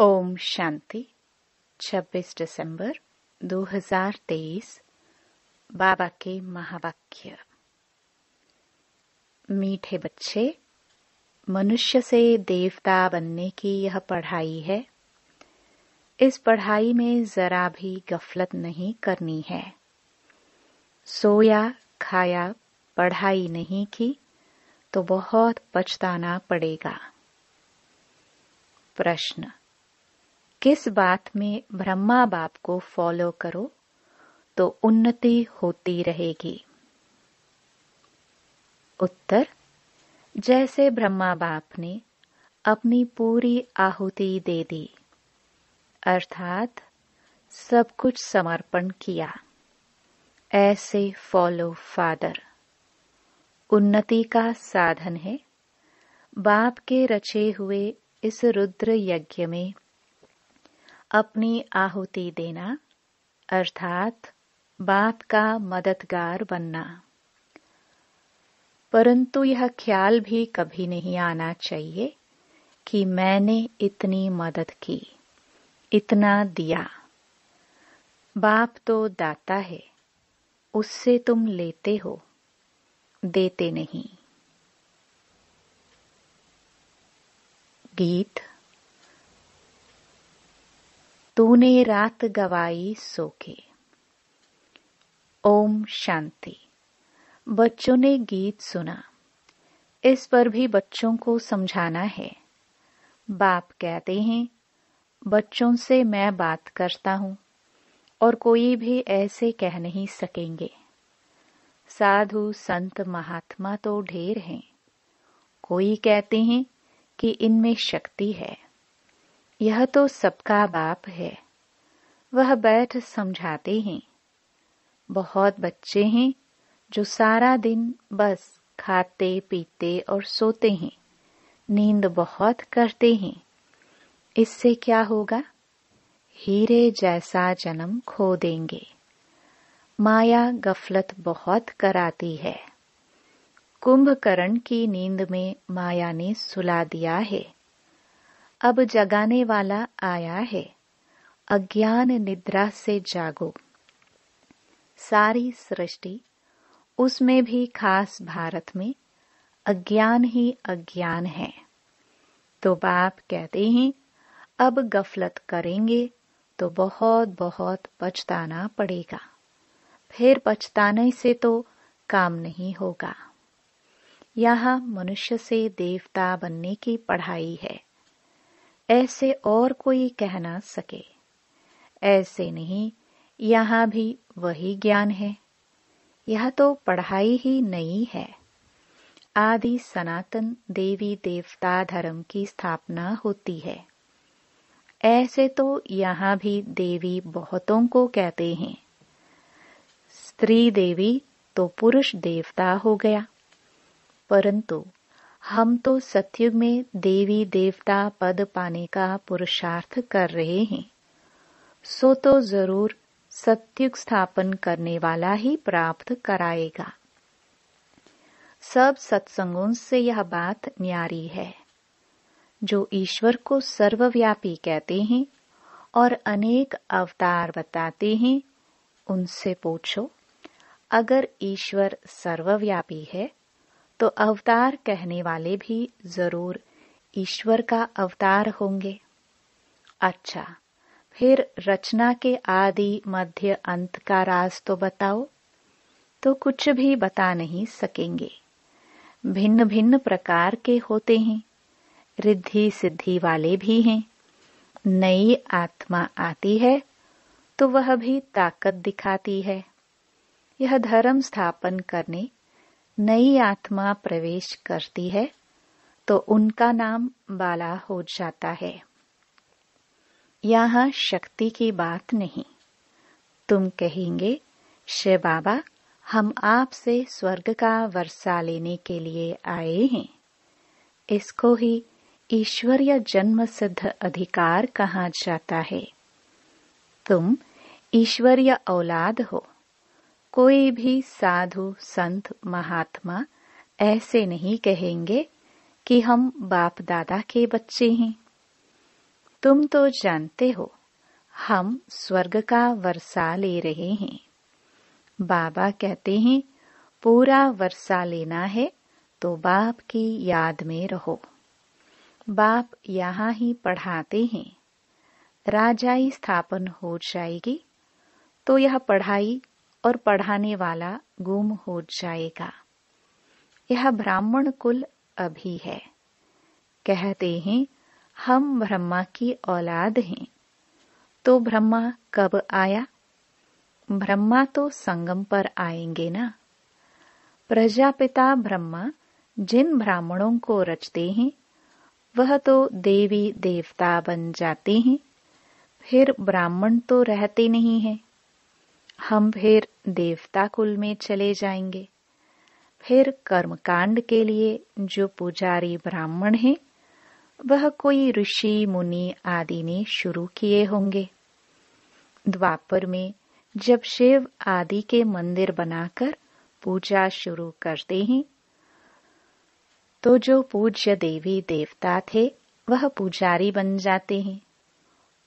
ओम शांति 26 दिसंबर 2023। बाबा के महावाक्य। मीठे बच्चे, मनुष्य से देवता बनने की यह पढ़ाई है। इस पढ़ाई में जरा भी गफलत नहीं करनी है। सोया खाया पढ़ाई नहीं की तो बहुत पछताना पड़ेगा। प्रश्न: किस बात में ब्रह्मा बाप को फॉलो करो तो उन्नति होती रहेगी? उत्तर: जैसे ब्रह्मा बाप ने अपनी पूरी आहुति दे दी, अर्थात सब कुछ समर्पण किया, ऐसे फॉलो फादर। उन्नति का साधन है बाप के रचे हुए इस रुद्र यज्ञ में अपनी आहुति देना, अर्थात बाप का मददगार बनना। परंतु यह ख्याल भी कभी नहीं आना चाहिए कि मैंने इतनी मदद की, इतना दिया। बाप तो दाता है, उससे तुम लेते हो, देते नहीं। गीत। तूने रात गवाई सो के। ओम शांति। बच्चों ने गीत सुना, इस पर भी बच्चों को समझाना है। बाप कहते हैं, बच्चों से मैं बात करता हूँ और कोई भी ऐसे कह नहीं सकेंगे। साधु संत महात्मा तो ढेर हैं। कोई कहते हैं कि इनमें शक्ति है। यह तो सबका बाप है, वह बैठ समझाते हैं। बहुत बच्चे हैं जो सारा दिन बस खाते पीते और सोते हैं, नींद बहुत करते हैं। इससे क्या होगा? हीरे जैसा जन्म खो देंगे। माया गफलत बहुत कराती है। कुंभकर्ण की नींद में माया ने सुला दिया है। अब जगाने वाला आया है। अज्ञान निद्रा से जागो। सारी सृष्टि, उसमें भी खास भारत में अज्ञान ही अज्ञान है। तो बाप कहते हैं, अब गफलत करेंगे तो बहुत बहुत पछताना पड़ेगा। फिर पछताने से तो काम नहीं होगा। यहाँ मनुष्य से देवता बनने की पढ़ाई है, ऐसे और कोई कह ना सके। ऐसे नहीं, यहाँ भी वही ज्ञान है। यह तो पढ़ाई ही नई है। आदि सनातन देवी देवता धर्म की स्थापना होती है। ऐसे तो यहाँ भी देवी बहुतों को कहते हैं। स्त्री देवी तो पुरुष देवता हो गया। परंतु हम तो सतयुग में देवी देवता पद पाने का पुरुषार्थ कर रहे हैं। सो तो जरूर सतयुग स्थापन करने वाला ही प्राप्त कराएगा। सब सत्संगों से यह बात न्यारी है। जो ईश्वर को सर्वव्यापी कहते हैं और अनेक अवतार बताते हैं, उनसे पूछो, अगर ईश्वर सर्वव्यापी है तो अवतार कहने वाले भी जरूर ईश्वर का अवतार होंगे। अच्छा, फिर रचना के आदि मध्य अंत का राज तो बताओ। तो कुछ भी बता नहीं सकेंगे। भिन्न भिन्न प्रकार के होते हैं। रिद्धि सिद्धि वाले भी हैं। नई आत्मा आती है तो वह भी ताकत दिखाती है। यह धर्म स्थापन करने नई आत्मा प्रवेश करती है तो उनका नाम बाला हो जाता है। यहाँ शक्ति की बात नहीं। तुम कहेंगे, शिव बाबा, हम आपसे स्वर्ग का वर्षा लेने के लिए आए हैं। इसको ही ईश्वरीय जन्म सिद्ध अधिकार कहा जाता है। तुम ईश्वरीय औलाद हो। कोई भी साधु संत महात्मा ऐसे नहीं कहेंगे कि हम बाप दादा के बच्चे हैं। तुम तो जानते हो हम स्वर्ग का वर्षा ले रहे हैं। बाबा कहते हैं पूरा वर्षा लेना है तो बाप की याद में रहो। बाप यहाँ ही पढ़ाते हैं। राजाई स्थापन हो जाएगी तो यह पढ़ाई और पढ़ाने वाला गुम हो जाएगा। यह ब्राह्मण कुल अभी है। कहते हैं हम ब्रह्मा की औलाद हैं। तो ब्रह्मा कब आया? ब्रह्मा तो संगम पर आएंगे ना। प्रजापिता ब्रह्मा जिन ब्राह्मणों को रचते हैं वह तो देवी देवता बन जाते हैं। फिर ब्राह्मण तो रहते नहीं हैं। हम फिर देवता कुल में चले जाएंगे। फिर कर्मकांड के लिए जो पुजारी ब्राह्मण हैं वह कोई ऋषि मुनि आदि ने शुरू किए होंगे। द्वापर में जब शिव आदि के मंदिर बनाकर पूजा शुरू करते हैं तो जो पूज्य देवी देवता थे वह पुजारी बन जाते हैं।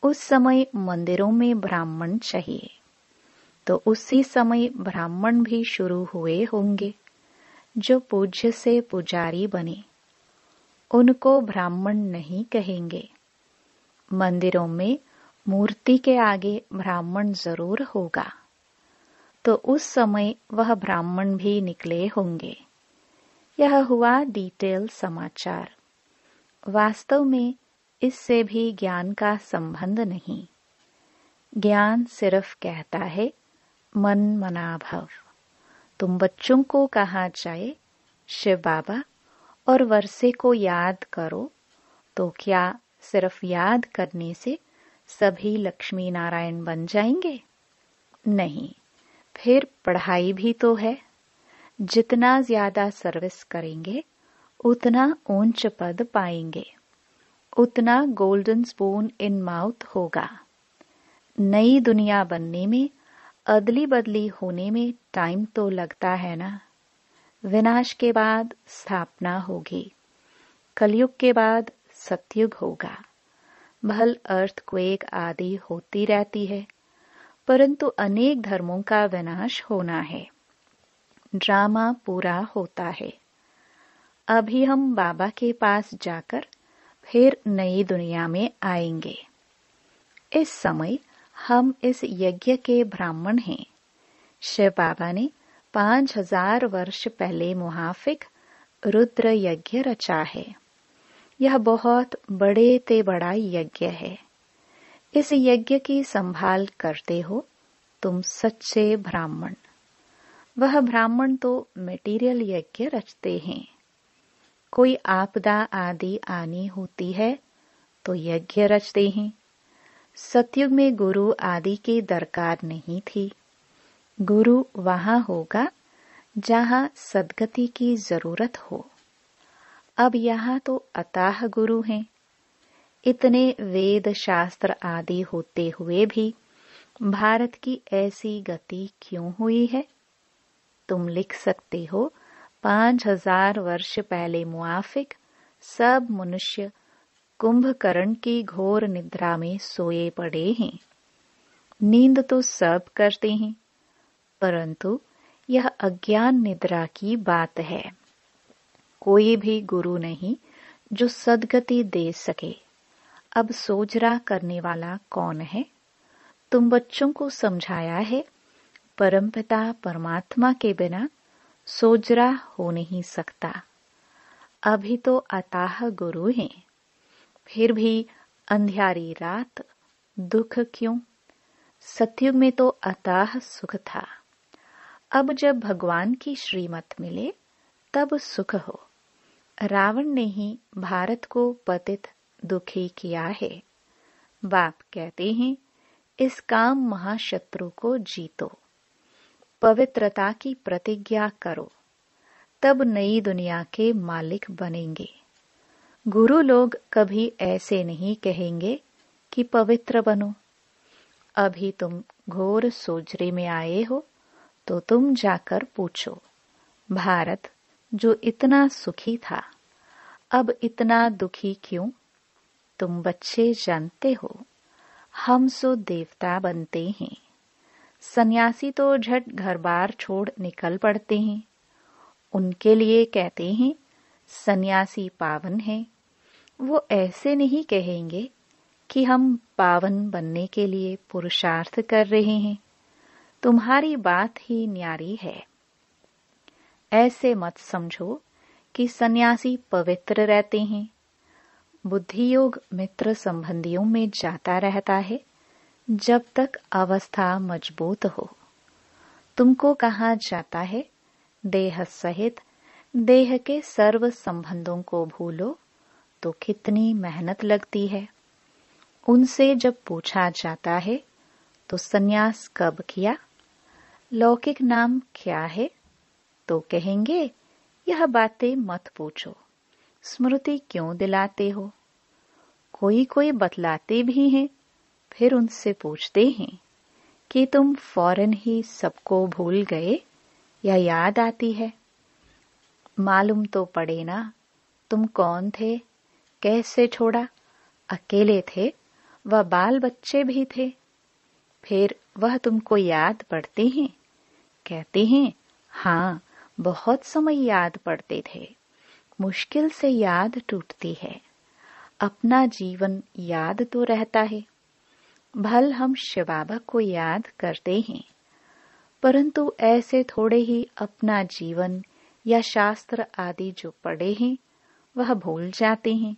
उस समय मंदिरों में ब्राह्मण चाहिए तो उसी समय ब्राह्मण भी शुरू हुए होंगे जो पूज्य से पुजारी बने। उनको ब्राह्मण नहीं कहेंगे। मंदिरों में मूर्ति के आगे ब्राह्मण जरूर होगा तो उस समय वह ब्राह्मण भी निकले होंगे। यह हुआ डिटेल समाचार। वास्तव में इससे भी ज्ञान का संबंध नहीं। ज्ञान सिर्फ कहता है मन मना भव। तुम बच्चों को कहा जाए शिव बाबा और वर्षे को याद करो तो क्या सिर्फ याद करने से सभी लक्ष्मी नारायण बन जाएंगे? नहीं, फिर पढ़ाई भी तो है। जितना ज्यादा सर्विस करेंगे उतना ऊंच पद पाएंगे, उतना गोल्डन स्पून इन माउथ होगा। नई दुनिया बनने में अदली बदली होने में टाइम तो लगता है ना। विनाश के बाद स्थापना होगी। कलयुग के बाद सतयुग होगा। भल अर्थक्वेक आदि होती रहती है परंतु अनेक धर्मों का विनाश होना है। ड्रामा पूरा होता है। अभी हम बाबा के पास जाकर फिर नई दुनिया में आएंगे। इस समय हम इस यज्ञ के ब्राह्मण हैं। शिव बाबा ने 5000 वर्ष पहले मुहाफिक रुद्र यज्ञ रचा है। यह बहुत बड़े ते बड़ा यज्ञ है। इस यज्ञ की संभाल करते हो तुम सच्चे ब्राह्मण। वह ब्राह्मण तो मटेरियल यज्ञ रचते हैं। कोई आपदा आदि आनी होती है तो यज्ञ रचते हैं। सतयुग में गुरु आदि की दरकार नहीं थी। गुरु वहां होगा जहां सद्गति की जरूरत हो। अब यहाँ तो अताह गुरु हैं। इतने वेद शास्त्र आदि होते हुए भी भारत की ऐसी गति क्यों हुई है? तुम लिख सकते हो 5000 वर्ष पहले मुआफिक सब मनुष्य कुंभकर्ण की घोर निद्रा में सोए पड़े हैं। नींद तो सब करते हैं परंतु यह अज्ञान निद्रा की बात है। कोई भी गुरु नहीं जो सद्गति दे सके। अब सोजरा करने वाला कौन है? तुम बच्चों को समझाया है परमपिता परमात्मा के बिना सोजरा हो नहीं सकता। अभी तो अताह गुरु हैं। फिर भी अंधियारी रात दुख क्यों? सतयुग में तो अताह सुख था। अब जब भगवान की श्रीमत मिले तब सुख हो। रावण ने ही भारत को पतित दुखी किया है। बाप कहते हैं इस काम महाशत्रु को जीतो। पवित्रता की प्रतिज्ञा करो तब नई दुनिया के मालिक बनेंगे। गुरु लोग कभी ऐसे नहीं कहेंगे कि पवित्र बनो। अभी तुम घोर सोजरे में आए हो तो तुम जाकर पूछो भारत जो इतना सुखी था अब इतना दुखी क्यों? तुम बच्चे जानते हो, हम सो देवता बनते हैं। सन्यासी तो झट घर बार छोड़ निकल पड़ते हैं। उनके लिए कहते हैं सन्यासी पावन है। वो ऐसे नहीं कहेंगे कि हम पावन बनने के लिए पुरुषार्थ कर रहे हैं। तुम्हारी बात ही न्यारी है। ऐसे मत समझो कि सन्यासी पवित्र रहते हैं। बुद्धि योग मित्र संबंधियों में जाता रहता है जब तक अवस्था मजबूत हो। तुमको कहा जाता है देह सहित देह के सर्व संबंधों को भूलो तो कितनी मेहनत लगती है। उनसे जब पूछा जाता है तो सन्यास कब किया, लौकिक नाम क्या है, तो कहेंगे यह बातें मत पूछो, स्मृति क्यों दिलाते हो। कोई कोई बतलाते भी हैं, फिर उनसे पूछते हैं कि तुम फौरन ही सबको भूल गए या याद आती है। मालूम तो पड़े ना तुम कौन थे, कैसे छोड़ा, अकेले थे व बाल बच्चे भी थे। फिर वह तुमको याद पड़ते हैं, कहते हैं हाँ बहुत समय याद पड़ते थे, मुश्किल से याद टूटती है। अपना जीवन याद तो रहता है। भल हम शिव बाबा को याद करते हैं, परंतु ऐसे थोड़े ही अपना जीवन या शास्त्र आदि जो पढ़े हैं वह भूल जाते हैं।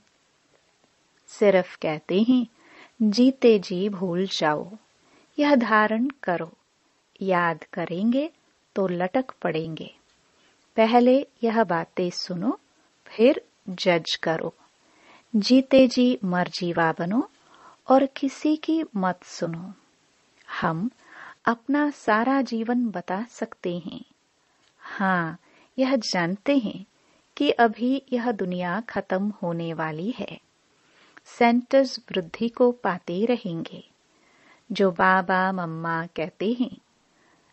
सिर्फ कहते हैं जीते जी भूल जाओ, यह धारण करो, याद करेंगे तो लटक पड़ेंगे। पहले यह बातें सुनो, फिर जज करो। जीते जी मर्जीवा बनो और किसी की मत सुनो। हम अपना सारा जीवन बता सकते हैं। हाँ, यह जानते हैं कि अभी यह दुनिया खत्म होने वाली है। सेंटर्स वृद्धि को पाते रहेंगे। जो बाबा मम्मा कहते हैं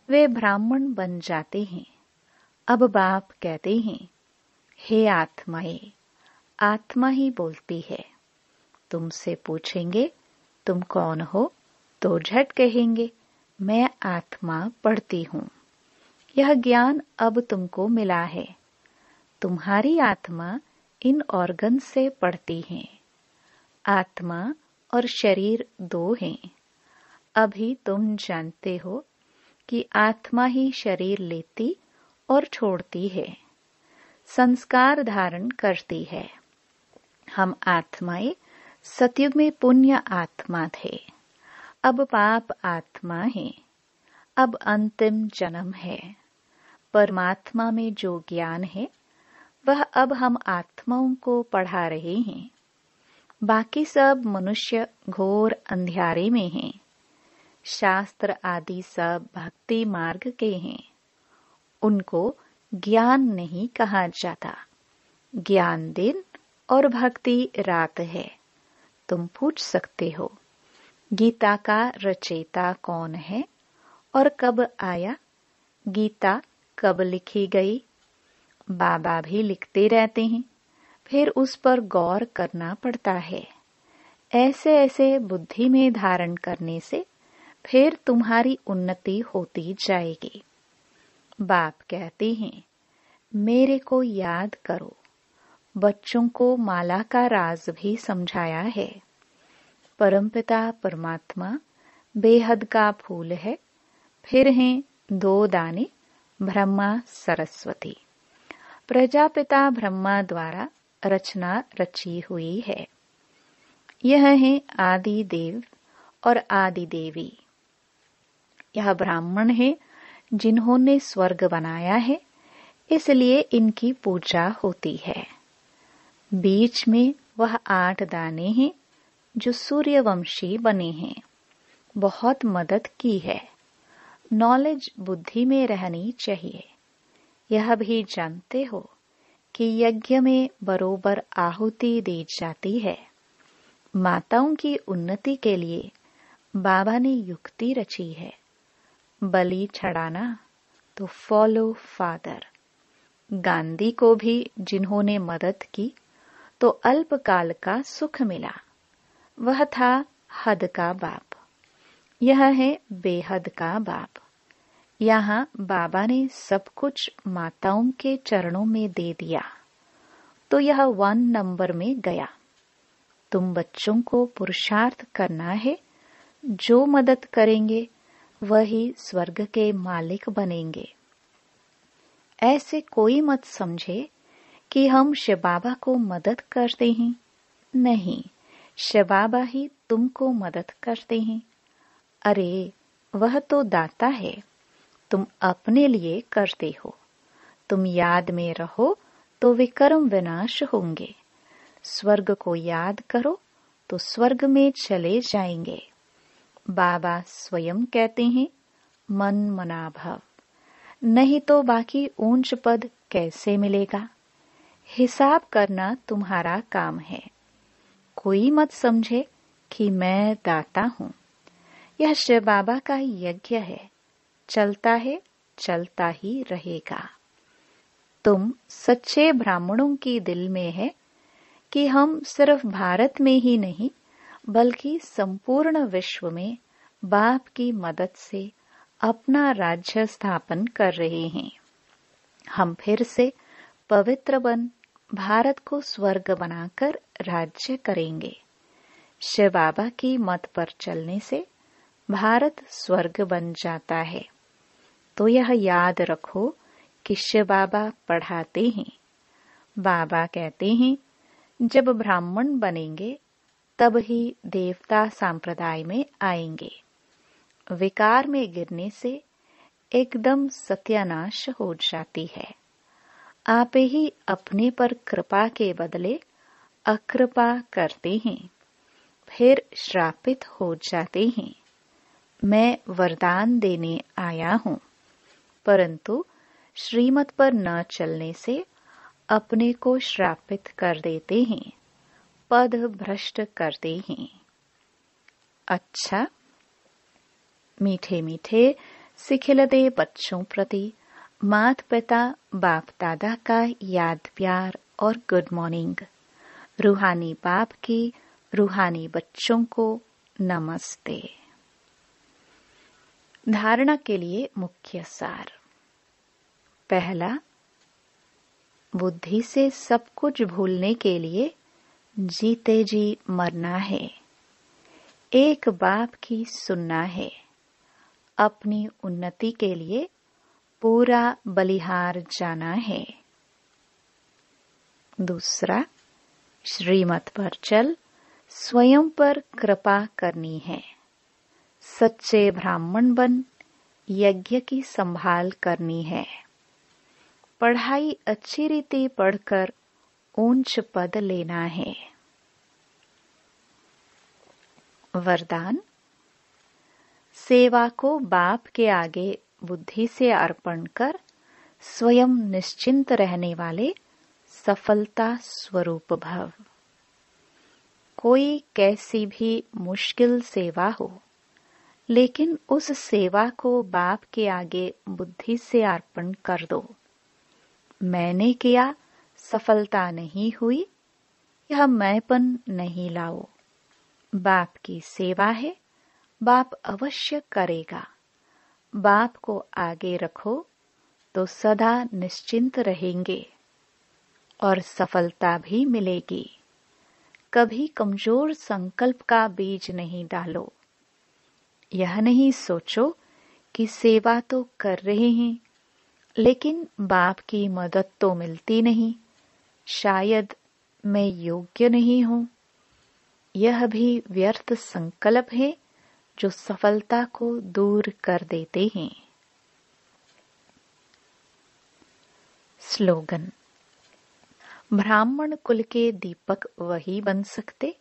वे ब्राह्मण बन जाते हैं। अब बाप कहते हैं हे आत्माएं, आत्मा ही बोलती है। तुमसे पूछेंगे तुम कौन हो, तो झट कहेंगे मैं आत्मा पढ़ती हूँ। यह ज्ञान अब तुमको मिला है। तुम्हारी आत्मा इन ऑर्गन से पढ़ती है। आत्मा और शरीर दो हैं। अभी तुम जानते हो कि आत्मा ही शरीर लेती और छोड़ती है, संस्कार धारण करती है। हम आत्माएं सतयुग में पुण्य आत्मा थे, अब पाप आत्मा है। अब अंतिम जन्म है। परमात्मा में जो ज्ञान है वह अब हम आत्माओं को पढ़ा रहे हैं। बाकी सब मनुष्य घोर अंधियारे में हैं। शास्त्र आदि सब भक्ति मार्ग के हैं। उनको ज्ञान नहीं कहा जाता। ज्ञान दिन और भक्ति रात है। तुम पूछ सकते हो गीता का रचयिता कौन है और कब आया, गीता कब लिखी गई। बाबा भी लिखते रहते हैं, फिर उस पर गौर करना पड़ता है। ऐसे ऐसे बुद्धि में धारण करने से फिर तुम्हारी उन्नति होती जाएगी। बाप कहते हैं मेरे को याद करो। बच्चों को माला का राज भी समझाया है। परमपिता परमात्मा बेहद का फूल है। फिर हैं दो दाने ब्रह्मा सरस्वती। प्रजापिता ब्रह्मा द्वारा रचना रची हुई है। यह है आदि देव और आदि देवी। यह ब्राह्मण है जिन्होंने स्वर्ग बनाया है, इसलिए इनकी पूजा होती है। बीच में वह 8 दाने हैं जो सूर्यवंशी बने हैं। बहुत मदद की है। नॉलेज बुद्धि में रहनी चाहिए। यह भी जानते हो कि यज्ञ में बरोबर आहुति दी जाती है। माताओं की उन्नति के लिए बाबा ने युक्ति रची है। बलि चढ़ाना तो फॉलो फादर। गांधी को भी जिन्होंने मदद की तो अल्पकाल का सुख मिला, वह था हद का बाप, यह है बेहद का बाप। यहाँ बाबा ने सब कुछ माताओं के चरणों में दे दिया, तो यह 1 नंबर में गया। तुम बच्चों को पुरुषार्थ करना है, जो मदद करेंगे वही स्वर्ग के मालिक बनेंगे। ऐसे कोई मत समझे कि हम शिव बाबा को मदद करते हैं। नहीं, शिव बाबा ही तुमको मदद करते हैं। अरे, वह तो दाता है, तुम अपने लिए करते हो। तुम याद में रहो तो विकर्म विनाश होंगे। स्वर्ग को याद करो तो स्वर्ग में चले जाएंगे। बाबा स्वयं कहते हैं, मन मना भव, नहीं तो बाकी ऊंच पद कैसे मिलेगा। हिसाब करना तुम्हारा काम है। कोई मत समझे कि मैं दाता हूँ। यह शिव बाबा का यज्ञ है, चलता है, चलता ही रहेगा। तुम सच्चे ब्राह्मणों की दिल में है कि हम सिर्फ भारत में ही नहीं बल्कि संपूर्ण विश्व में बाप की मदद से अपना राज्य स्थापन कर रहे हैं। हम फिर से पवित्र बन भारत को स्वर्ग बनाकर राज्य करेंगे। शिव बाबा की मत पर चलने से भारत स्वर्ग बन जाता है। तो यह याद रखो कि शिव बाबा पढ़ाते हैं। बाबा कहते हैं, जब ब्राह्मण बनेंगे तब ही देवता संप्रदाय में आएंगे। विकार में गिरने से एकदम सत्यानाश हो जाती है। आप ही अपने पर कृपा के बदले अकृपा करते हैं, फिर श्रापित हो जाते हैं। मैं वरदान देने आया हूँ, परंतु श्रीमत पर न चलने से अपने को श्रापित कर देते हैं, पद भ्रष्ट करते हैं। अच्छा, मीठे मीठे सिखिलते बच्चों प्रति मात पिता बाप दादा का याद प्यार और गुड मॉर्निंग। रूहानी बाप की रूहानी बच्चों को नमस्ते। धारणा के लिए मुख्य सार। पहला, बुद्धि से सब कुछ भूलने के लिए जीते जी मरना है। एक बाप की सुनना है। अपनी उन्नति के लिए पूरा बलिहार जाना है। दूसरा, श्रीमत पर चल स्वयं पर कृपा करनी है। सच्चे ब्राह्मण बन यज्ञ की संभाल करनी है। पढ़ाई अच्छी रीति पढ़कर ऊंच पद लेना है। वरदान, सेवा को बाप के आगे बुद्धि से अर्पण कर स्वयं निश्चिंत रहने वाले सफलता स्वरूप भव। कोई कैसी भी मुश्किल सेवा हो, लेकिन उस सेवा को बाप के आगे बुद्धि से अर्पण कर दो। मैंने किया, सफलता नहीं हुई, यह मैंपन नहीं लाओ। बाप की सेवा है, बाप अवश्य करेगा। बाप को आगे रखो तो सदा निश्चिंत रहेंगे और सफलता भी मिलेगी। कभी कमजोर संकल्प का बीज नहीं डालो। यह नहीं सोचो कि सेवा तो कर रहे हैं, लेकिन बाप की मदद तो मिलती नहीं, शायद मैं योग्य नहीं हूँ। यह भी व्यर्थ संकल्प है जो सफलता को दूर कर देते हैं। स्लोगन। ब्राह्मण कुल के दीपक वही बन सकते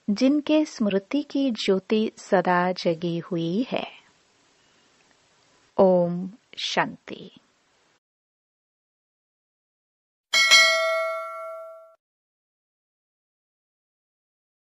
जिनके स्मृति की ज्योति सदा जगी हुई है। ओम शांति।